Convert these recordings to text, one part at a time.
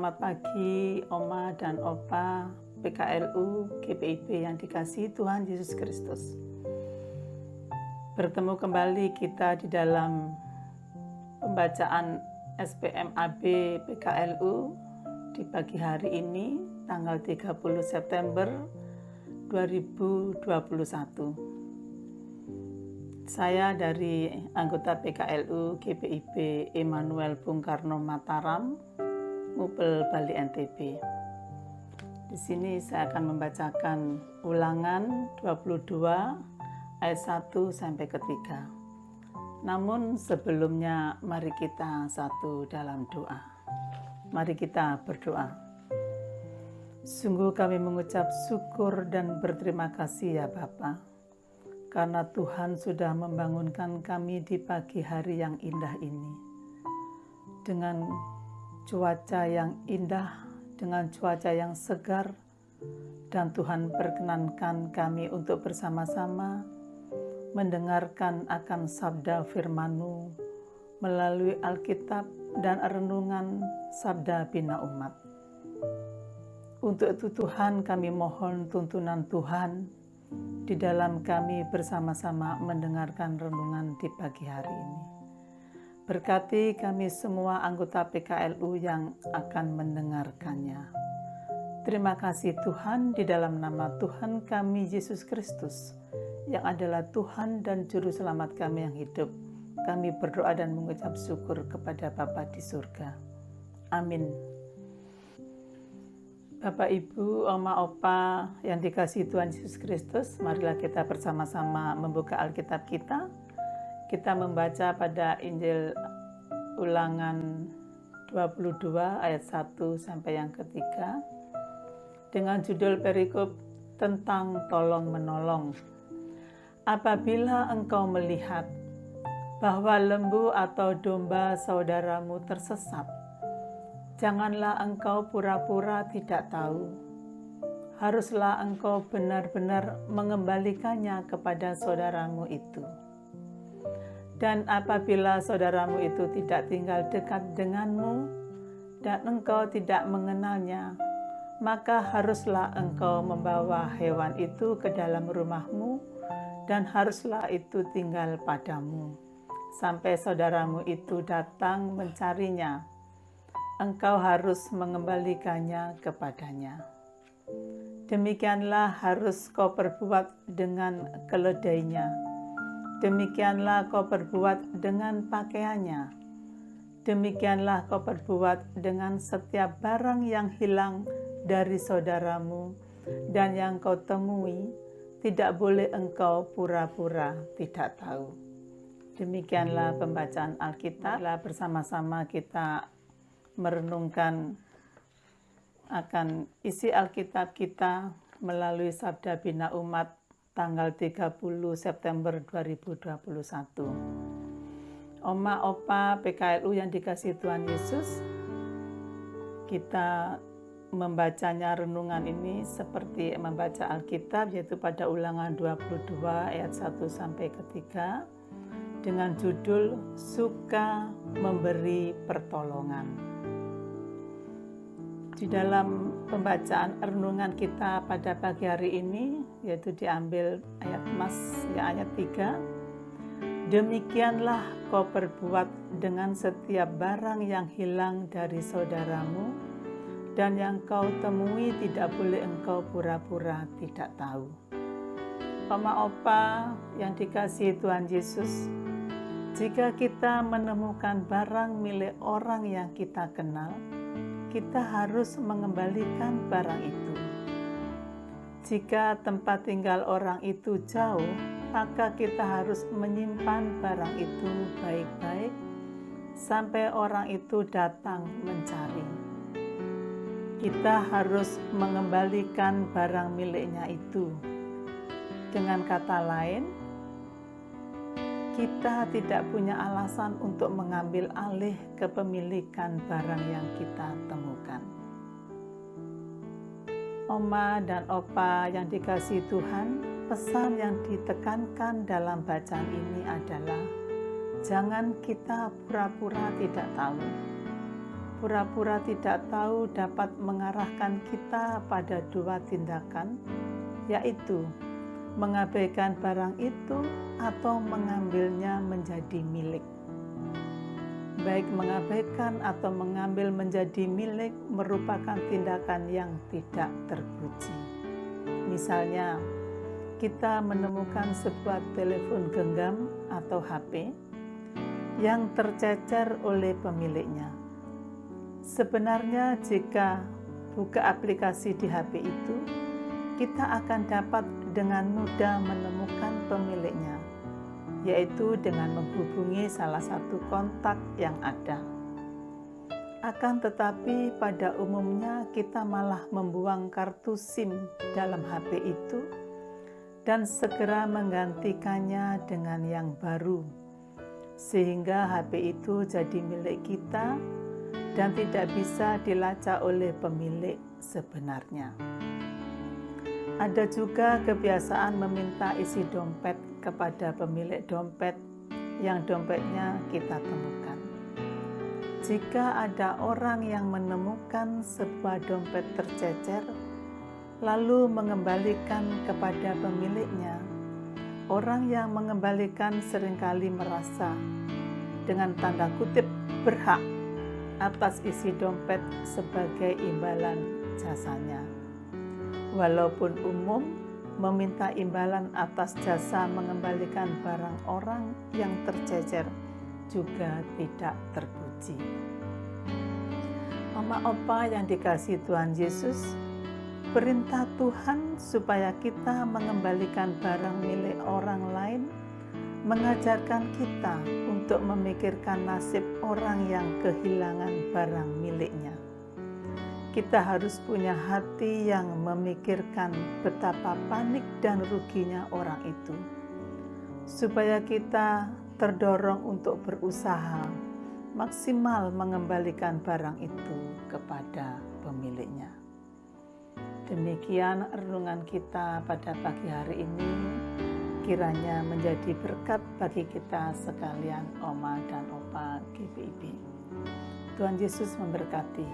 Selamat pagi Oma dan Opa PKLU GPIB yang dikasihi Tuhan Yesus Kristus. Bertemu kembali kita di dalam pembacaan SPMAB PKLU di pagi hari ini tanggal 30 September 2021. Saya dari anggota PKLU GPIB Immanuel Bung Karno Mataram, Mubel, Bali, NTB. Di sini saya akan membacakan Ulangan 22 ayat 1 sampai ke 3. Namun sebelumnya mari kita satu dalam doa. Mari kita berdoa. Sungguh kami mengucap syukur dan berterima kasih ya Bapa, karena Tuhan sudah membangunkan kami di pagi hari yang indah ini. Dengan cuaca yang indah, dengan cuaca yang segar, dan Tuhan perkenankan kami untuk bersama-sama mendengarkan akan sabda firman-Mu melalui Alkitab dan renungan sabda bina umat. Untuk itu Tuhan kami mohon tuntunan Tuhan di dalam kami bersama-sama mendengarkan renungan di pagi hari ini. Berkati kami semua anggota PKLU yang akan mendengarkannya. Terima kasih Tuhan, di dalam nama Tuhan kami Yesus Kristus yang adalah Tuhan dan Juru Selamat kami yang hidup. Kami berdoa dan mengucap syukur kepada Bapa di surga. Amin. Bapak, Ibu, Oma, Opa yang dikasihi Tuhan Yesus Kristus, marilah kita bersama-sama membuka Alkitab kita. Kita membaca pada Injil Ulangan 22 ayat 1 sampai yang ketiga dengan judul perikop tentang tolong menolong. Apabila engkau melihat bahwa lembu atau domba saudaramu tersesat, janganlah engkau pura-pura tidak tahu. Haruslah engkau benar-benar mengembalikannya kepada saudaramu itu. Dan apabila saudaramu itu tidak tinggal dekat denganmu dan engkau tidak mengenalnya, maka haruslah engkau membawa hewan itu ke dalam rumahmu dan haruslah itu tinggal padamu sampai saudaramu itu datang mencarinya. Engkau harus mengembalikannya kepadanya. Demikianlah harus kau perbuat dengan keledainya. Demikianlah kau perbuat dengan pakaiannya. Demikianlah kau perbuat dengan setiap barang yang hilang dari saudaramu dan yang kau temui, tidak boleh engkau pura-pura tidak tahu. Demikianlah pembacaan Alkitab. Bersama-sama kita merenungkan akan isi Alkitab kita melalui Sabda Bina Umat tanggal 30 September 2021. Oma, Opa, PKLU yang dikasihi Tuhan Yesus, kita membacanya renungan ini seperti membaca Alkitab, yaitu pada Ulangan 22 ayat 1 sampai ke 3 dengan judul Suka Memberi Pertolongan. Di dalam pembacaan renungan kita pada pagi hari ini, yaitu diambil ayat ayat 3. Demikianlah kau perbuat dengan setiap barang yang hilang dari saudaramu, dan yang kau temui tidak boleh engkau pura-pura tidak tahu. Oma, Opa yang dikasihi Tuhan Yesus, jika kita menemukan barang milik orang yang kita kenal, kita harus mengembalikan barang itu. Jika tempat tinggal orang itu jauh, maka kita harus menyimpan barang itu baik-baik sampai orang itu datang mencari. Kita harus mengembalikan barang miliknya itu. Dengan kata lain, kita tidak punya alasan untuk mengambil alih kepemilikan barang yang kita temukan. Oma dan Opa yang dikasihi Tuhan, pesan yang ditekankan dalam bacaan ini adalah jangan kita pura-pura tidak tahu. pura-pura tidak tahu dapat mengarahkan kita pada dua tindakan, yaitu mengabaikan barang itu atau mengambilnya menjadi milik. Baik mengabaikan atau mengambil menjadi milik merupakan tindakan yang tidak terpuji. Misalnya, kita menemukan sebuah telepon genggam atau HP yang tercecer oleh pemiliknya. Sebenarnya jika buka aplikasi di HP itu, kita akan dapat dengan mudah menemukan pemiliknya, yaitu dengan menghubungi salah satu kontak yang ada. Akan tetapi pada umumnya kita malah membuang kartu SIM dalam HP itu dan segera menggantikannya dengan yang baru, sehingga HP itu jadi milik kita dan tidak bisa dilacak oleh pemilik sebenarnya. Ada juga kebiasaan meminta isi dompet kepada pemilik dompet yang dompetnya kita temukan. Jika ada orang yang menemukan sebuah dompet tercecer, lalu mengembalikan kepada pemiliknya, orang yang mengembalikan seringkali merasa dengan tanda kutip berhak atas isi dompet sebagai imbalan jasanya. Walaupun umum, meminta imbalan atas jasa mengembalikan barang orang yang tercecer juga tidak terpuji. Mama Opa yang dikasihi Tuhan Yesus, perintah Tuhan supaya kita mengembalikan barang milik orang lain mengajarkan kita untuk memikirkan nasib orang yang kehilangan barang miliknya. Kita harus punya hati yang memikirkan betapa panik dan ruginya orang itu, supaya kita terdorong untuk berusaha maksimal mengembalikan barang itu kepada pemiliknya. Demikian renungan kita pada pagi hari ini, kiranya menjadi berkat bagi kita sekalian, Oma dan Opa GPIB. Tuhan Yesus memberkati.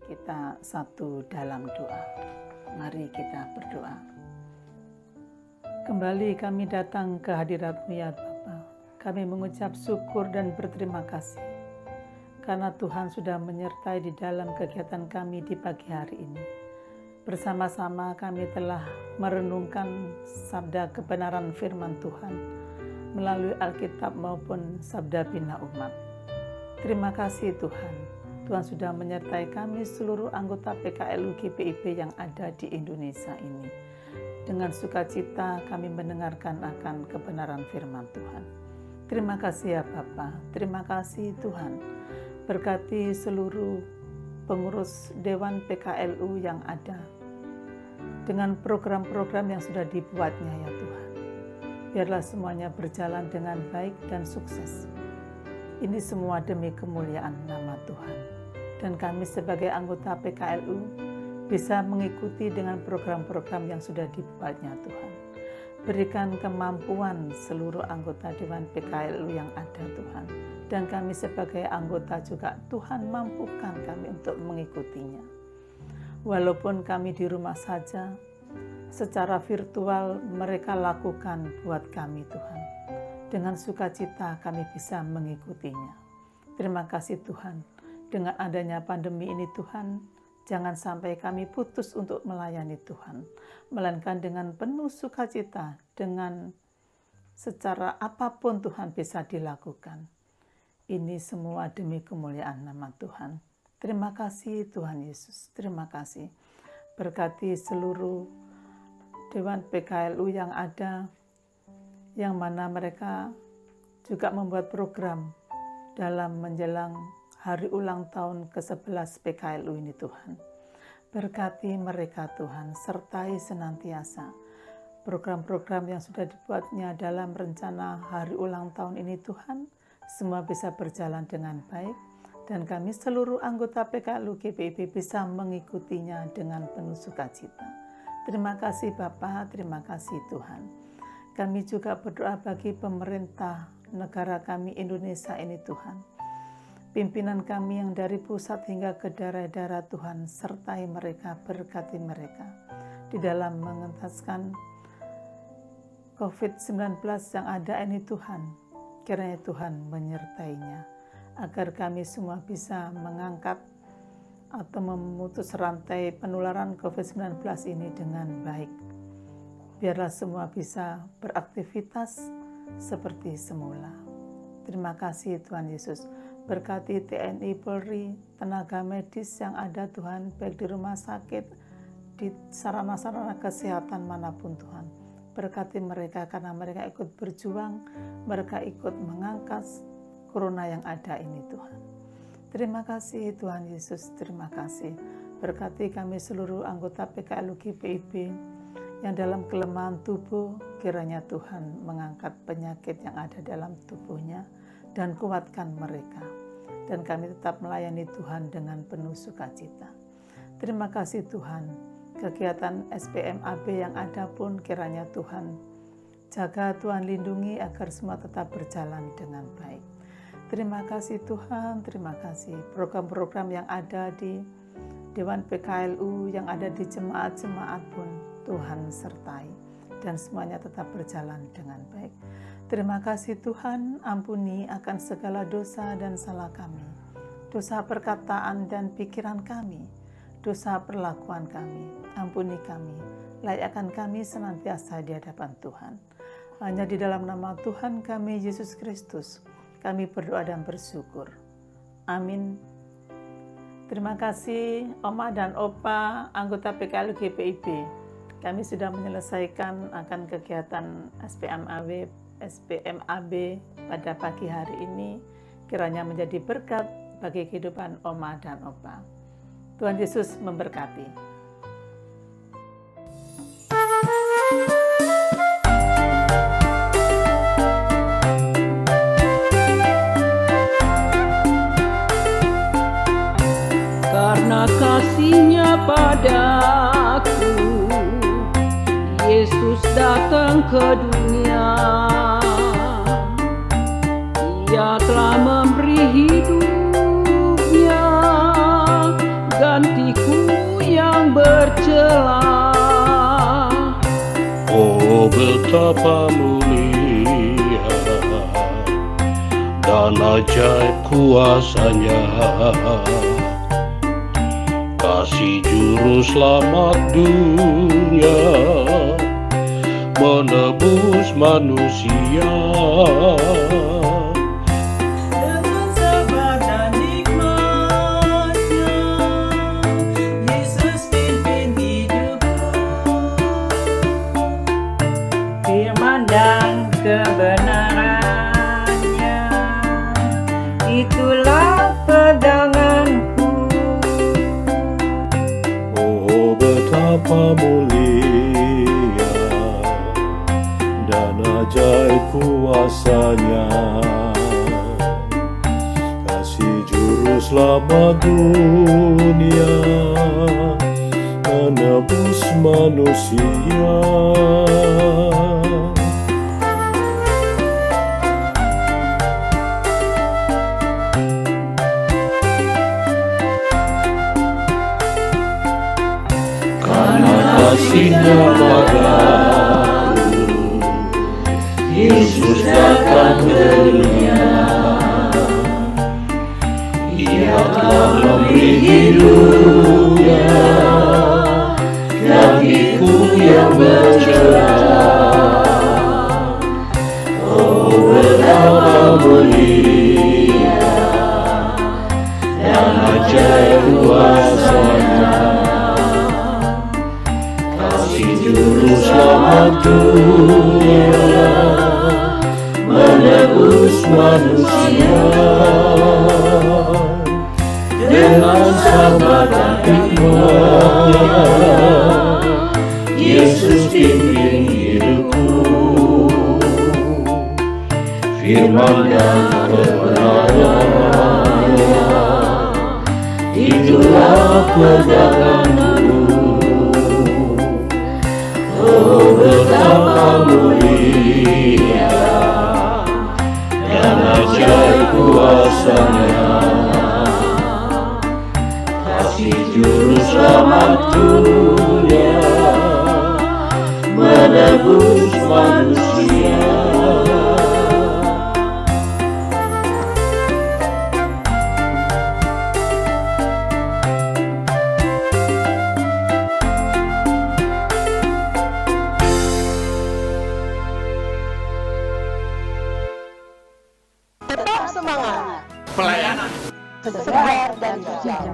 Kita satu dalam doa. Mari kita berdoa. Kembali kami datang ke hadirat-Mu ya Bapa. Kami mengucap syukur dan berterima kasih karena Tuhan sudah menyertai di dalam kegiatan kami di pagi hari ini. Bersama-sama kami telah merenungkan sabda kebenaran firman Tuhan melalui Alkitab maupun sabda bina umat. Terima kasih Tuhan. Tuhan sudah menyertai kami seluruh anggota PKLU GPIB yang ada di Indonesia ini. Dengan sukacita kami mendengarkan akan kebenaran firman Tuhan. Terima kasih ya Bapa, terima kasih Tuhan. Berkati seluruh pengurus Dewan PKLU yang ada. dengan program-program yang sudah dibuatnya ya Tuhan. Biarlah semuanya berjalan dengan baik dan sukses. Ini semua demi kemuliaan nama Tuhan. Dan kami sebagai anggota PKLU bisa mengikuti dengan program-program yang sudah dibuatnya Tuhan. Berikan kemampuan seluruh anggota Dewan PKLU yang ada Tuhan. Dan kami sebagai anggota juga Tuhan mampukan kami untuk mengikutinya. Walaupun kami di rumah saja, secara virtual mereka lakukan buat kami Tuhan. Dengan sukacita kami bisa mengikutinya. Terima kasih Tuhan. Dengan adanya pandemi ini Tuhan, jangan sampai kami putus untuk melayani Tuhan. Melainkan dengan penuh sukacita, dengan secara apapun Tuhan bisa dilakukan. Ini semua demi kemuliaan nama Tuhan. Terima kasih Tuhan Yesus, terima kasih. Berkati seluruh Dewan PKLU yang ada, yang mana mereka juga membuat program dalam menjelang hari ulang tahun ke-11 PKLU ini Tuhan. Berkati mereka Tuhan, sertai senantiasa program-program yang sudah dibuatnya dalam rencana hari ulang tahun ini Tuhan, semua bisa berjalan dengan baik. Dan kami seluruh anggota PKLU GPIB bisa mengikutinya dengan penuh sukacita. Terima kasih Bapa, terima kasih Tuhan. Kami juga berdoa bagi pemerintah negara kami Indonesia ini Tuhan. Pimpinan kami yang dari pusat hingga ke daerah-daerah Tuhan, sertai mereka, berkati mereka. Di dalam mengentaskan COVID-19 yang ada ini Tuhan, kiranya Tuhan menyertainya. Agar kami semua bisa mengangkat atau memutus rantai penularan COVID-19 ini dengan baik. Biarlah semua bisa beraktivitas seperti semula. Terima kasih Tuhan Yesus. Berkati TNI, Polri, tenaga medis yang ada Tuhan, baik di rumah sakit, di sarana-sarana kesehatan manapun Tuhan. Berkati mereka karena mereka ikut berjuang, mereka ikut mengangkat Corona yang ada ini Tuhan. Terima kasih Tuhan Yesus, terima kasih. Berkati kami seluruh anggota PKLU GPIB yang dalam kelemahan tubuh, kiranya Tuhan mengangkat penyakit yang ada dalam tubuhnya dan kuatkan mereka. Dan kami tetap melayani Tuhan dengan penuh sukacita. Terima kasih Tuhan. Kegiatan SPMAB yang ada pun kiranya Tuhan jaga, Tuhan lindungi agar semua tetap berjalan dengan baik. Terima kasih Tuhan, terima kasih. Program-program yang ada di Dewan PKLU, yang ada di jemaat-jemaat pun Tuhan sertai. Dan semuanya tetap berjalan dengan baik. Terima kasih Tuhan, ampuni akan segala dosa dan salah kami. Dosa perkataan dan pikiran kami. Dosa perlakuan kami. Ampuni kami. Layakkan kami senantiasa di hadapan Tuhan. Hanya di dalam nama Tuhan kami, Yesus Kristus, kami berdoa dan bersyukur. Amin. Terima kasih Oma dan Opa, anggota PKLU GPIB. Kami sudah menyelesaikan akan kegiatan SPMAB pada pagi hari ini. Kiranya menjadi berkat bagi kehidupan Oma dan Opa. Tuhan Yesus memberkati. Karena kasih-Nya padaku, Yesus datang ke dunia. Ia telah memberi hidupnya, gantiku yang bercela. Oh betapa mulia dan ajaib kuasa-Nya, kasih juru selamat dunia, menebus manusia. Dengan sabar dan nikmat-Nya, Yesus pimpin hidupku. Firman dan kebenaran-Nya, itulah peganganku. Oh betapa mulia dunia, menebus manusia. Karena kasih-Nya padaku, Yesus datang ke dunia. Ia telah memberi hidupnya, kakiku yang bercerah. Oh, betapa mulia dan ajaib kuasa-Nya. Kasih Juru Selamat dunia, menebus manusia. Dengan sabar dan hikmat-Nya, Yesus pimpin hidupku. Firman dan kebenaran-Nya, itulah peganganku. Oh, betapa mulia dan ajaib kuasa-Nya. Kasih Juru Selamat dunia, menebus manusia. Tetap semangat, Pelayanan segar dan bijak.